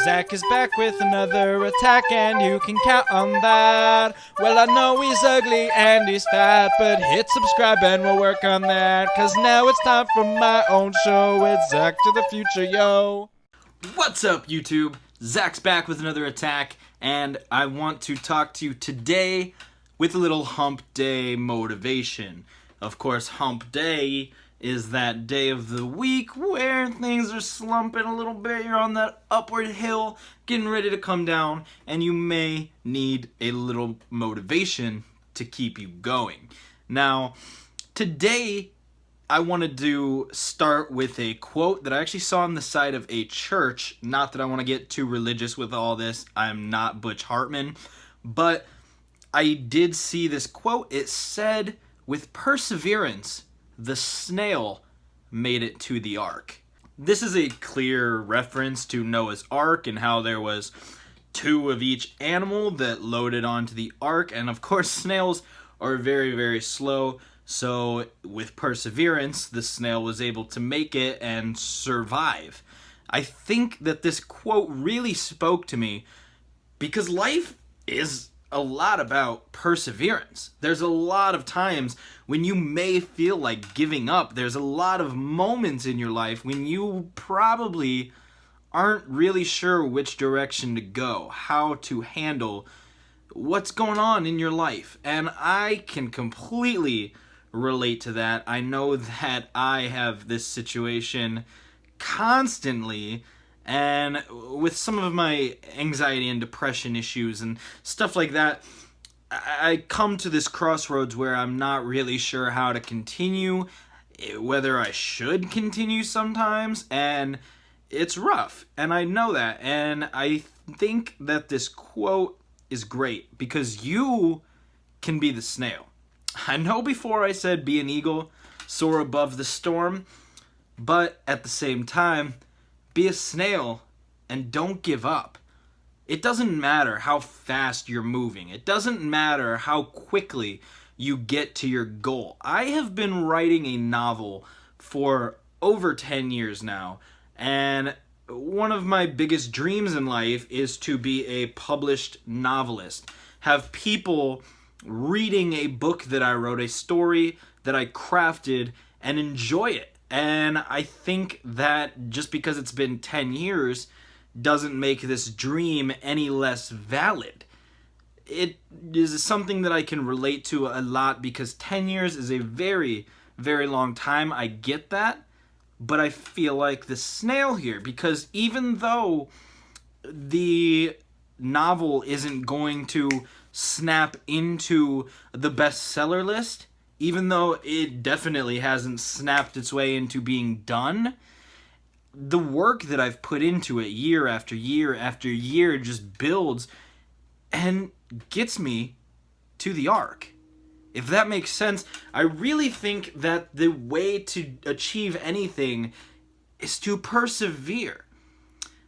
Zach is back with another attack, and you can count on that. Well, I know he's ugly and he's fat, but hit subscribe and we'll work on that. Cause now it's time for my own show. It's Zach to the future, yo. What's up, YouTube? Zach's back with another attack, and I want to talk to you today with a little Hump Day motivation. Of course, Hump Day is that day of the week where things are slumping a little bit. You're on that upward hill, getting ready to come down, and you may need a little motivation to keep you going. Now, today, I wanted to start with a quote that I actually saw on the side of a church. Not that I want to get too religious with all this. I'm not Butch Hartman. But I did see this quote. It said, "With perseverance, the snail made it to the ark." This is a clear reference to Noah's Ark and how there was two of each animal that loaded onto the ark. And of course, snails are very, very slow. So with perseverance, the snail was able to make it and survive. I think that this quote really spoke to me because life is a lot about perseverance. There's a lot of times when you may feel like giving up. There's a lot of moments in your life when you probably aren't really sure which direction to go, how to handle what's going on in your life. And I can completely relate to that. I know that I have this situation constantly, and with some of my anxiety and depression issues and stuff like that, I come to this crossroads where I'm not really sure how to continue, whether I should continue sometimes, and it's rough, and I know that. And I think that this quote is great because you can be the snail. I know before I said be an eagle, soar above the storm, but at the same time, be a snail and don't give up. It doesn't matter how fast you're moving. It doesn't matter how quickly you get to your goal. I have been writing a novel for over 10 years now, and one of my biggest dreams in life is to be a published novelist. Have people reading a book that I wrote, a story that I crafted, and enjoy it. And I think that just because it's been 10 years doesn't make this dream any less valid. It is something that I can relate to a lot because 10 years is a very, very long time. I get that. But I feel like the snail here, because even though the novel isn't going to snap into the bestseller list, even though it definitely hasn't snapped its way into being done, the work that I've put into it year after year after year just builds and gets me to the ark. If that makes sense, I really think that the way to achieve anything is to persevere.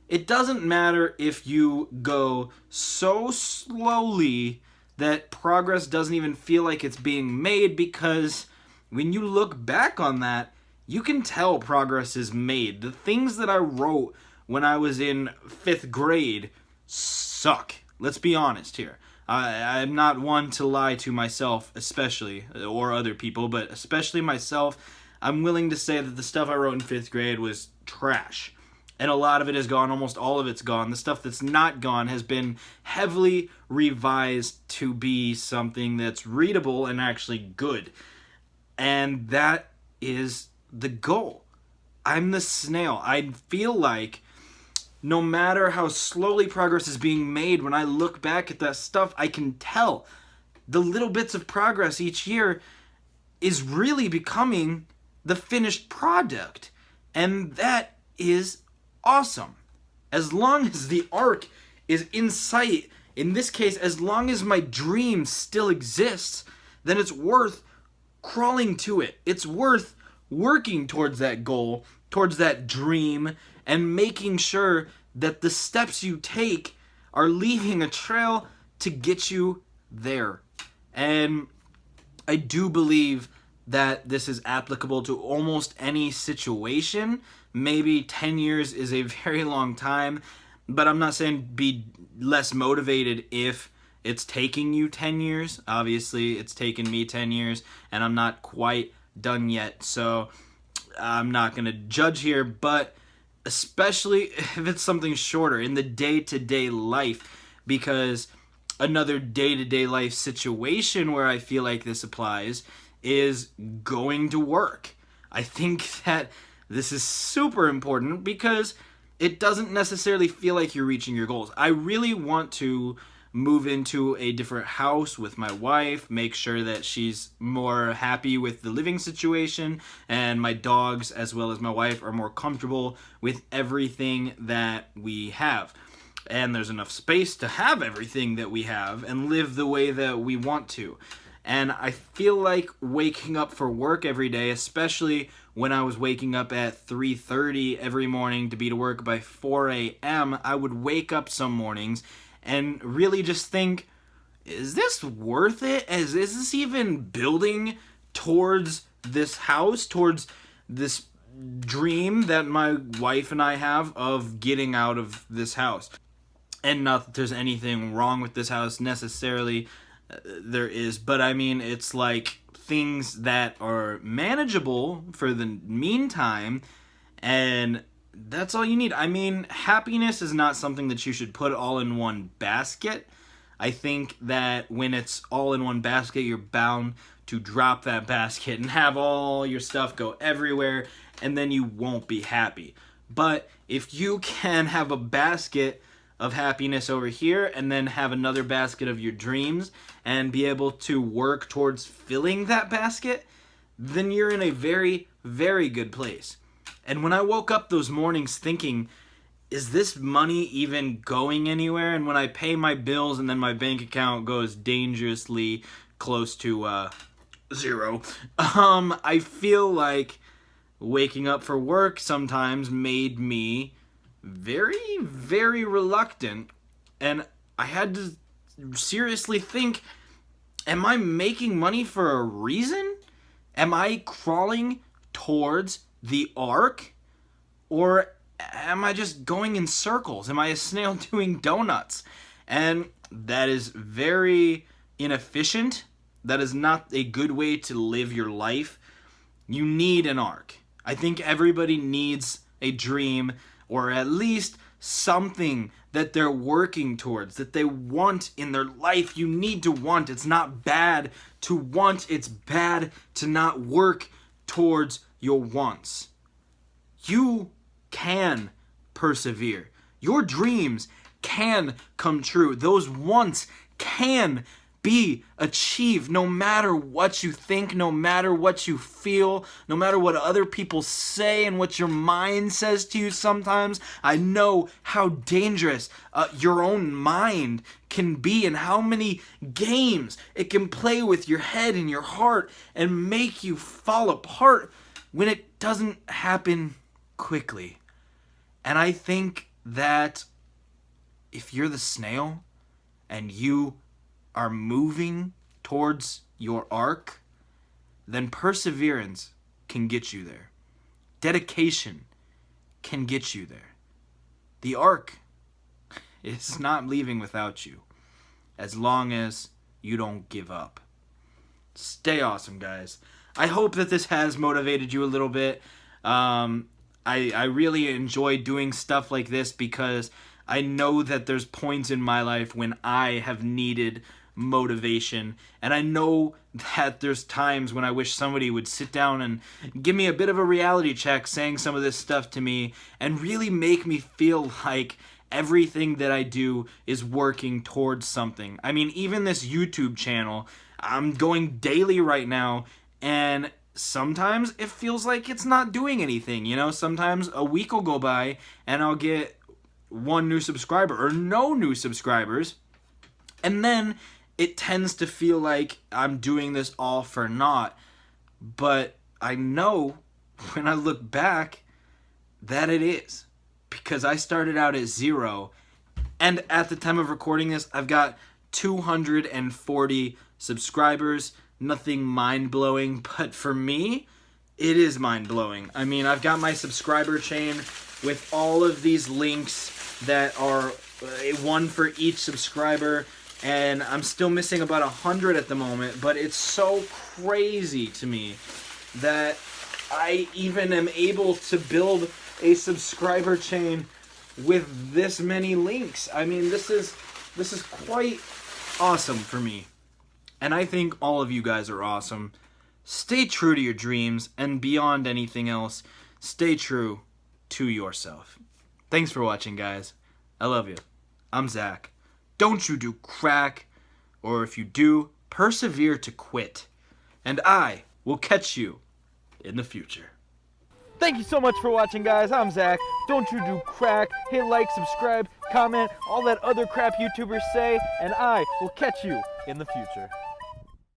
It doesn't matter if you go so slowly that progress doesn't even feel like it's being made, because when you look back on that, you can tell progress is made. The things that I wrote when I was in 5th grade suck. Let's be honest here. I'm not one to lie to myself, especially, or other people, but especially myself. I'm willing to say that the stuff I wrote in 5th grade was trash. And a lot of it is gone, almost all of it's gone. The stuff that's not gone has been heavily revised to be something that's readable and actually good. And that is the goal. I'm the snail. I feel like no matter how slowly progress is being made, when I look back at that stuff, I can tell the little bits of progress each year is really becoming the finished product. And that is awesome. As long as the ark is in sight, in this case, as long as my dream still exists, then it's worth crawling to it. It's worth working towards that goal, towards that dream, and making sure that the steps you take are leaving a trail to get you there. And I do believe that this is applicable to almost any situation. Maybe 10 years is a very long time, But I'm not saying be less motivated if it's taking you 10 years. Obviously, it's taken me 10 years, and I'm not quite done yet. So I'm not going to judge here, but especially if it's something shorter in the day-to-day life, because another day-to-day life situation where I feel like this applies is going to work. I think that this is super important because it doesn't necessarily feel like you're reaching your goals. I really want to move into a different house with my wife, make sure that she's more happy with the living situation, and my dogs as well as my wife are more comfortable with everything that we have. And there's enough space to have everything that we have and live the way that we want to. And I feel like waking up for work every day, especially when I was waking up at 3:30 every morning to be to work by 4 a.m., I would wake up some mornings and really just think, is this worth it? Is this even building towards this house, towards this dream that my wife and I have of getting out of this house? And not that there's anything wrong with this house necessarily, there is, but I mean, it's like things that are manageable for the meantime, and that's all you need. I mean, happiness is not something that you should put all in one basket. I think that when it's all in one basket, you're bound to drop that basket and have all your stuff go everywhere, and then you won't be happy. But if you can have a basket of happiness over here and then have another basket of your dreams and be able to work towards filling that basket, then you're in a very, very good place. And when I woke up those mornings thinking, is this money even going anywhere? And when I pay my bills and then my bank account goes dangerously close to zero, I feel like waking up for work sometimes made me very, very reluctant. And I had to seriously think, am I making money for a reason? Am I crawling towards the arc? Or am I just going in circles? Am I a snail doing donuts? And that is very inefficient. That is not a good way to live your life. You need an arc. I think everybody needs a dream, or at least something that they're working towards, that they want in their life. You need to want. It's not bad to want. It's bad to not work towards your wants. You can persevere. Your dreams can come true. Those wants can be achieved no matter what you think, no matter what you feel, no matter what other people say and what your mind says to you sometimes. I know how dangerous your own mind can be and how many games it can play with your head and your heart and make you fall apart when it doesn't happen quickly. And I think that if you're the snail and you are moving towards your arc, then perseverance can get you there. Dedication can get you there. The arc is not leaving without you, as long as you don't give up. Stay awesome, guys. I hope that this has motivated you a little bit. I really enjoy doing stuff like this because I know that there's points in my life when I have needed motivation, and I know that there's times when I wish somebody would sit down and give me a bit of a reality check, saying some of this stuff to me and really make me feel like everything that I do is working towards something. I mean, even this YouTube channel, I'm going daily right now, and sometimes it feels like it's not doing anything. You know, sometimes a week will go by and I'll get one new subscriber or no new subscribers, and then it tends to feel like I'm doing this all for naught. But I know when I look back that it is, because I started out at 0, and at the time of recording this I've got 240 subscribers. Nothing mind-blowing, but for me it is mind-blowing. I mean, I've got my subscriber chain with all of these links that are one for each subscriber, and I'm still missing about 100 at the moment, but it's so crazy to me that I even am able to build a subscriber chain with this many links. I mean, this is quite awesome for me. And I think all of you guys are awesome. Stay true to your dreams, and beyond anything else, stay true to yourself. Thanks for watching, guys. I love you. I'm Zach. Don't you do crack, or if you do, persevere to quit. And I will catch you in the future. Thank you so much for watching, guys. I'm Zach. Don't you do crack. Hit like, subscribe, comment, all that other crap YouTubers say, and I will catch you in the future.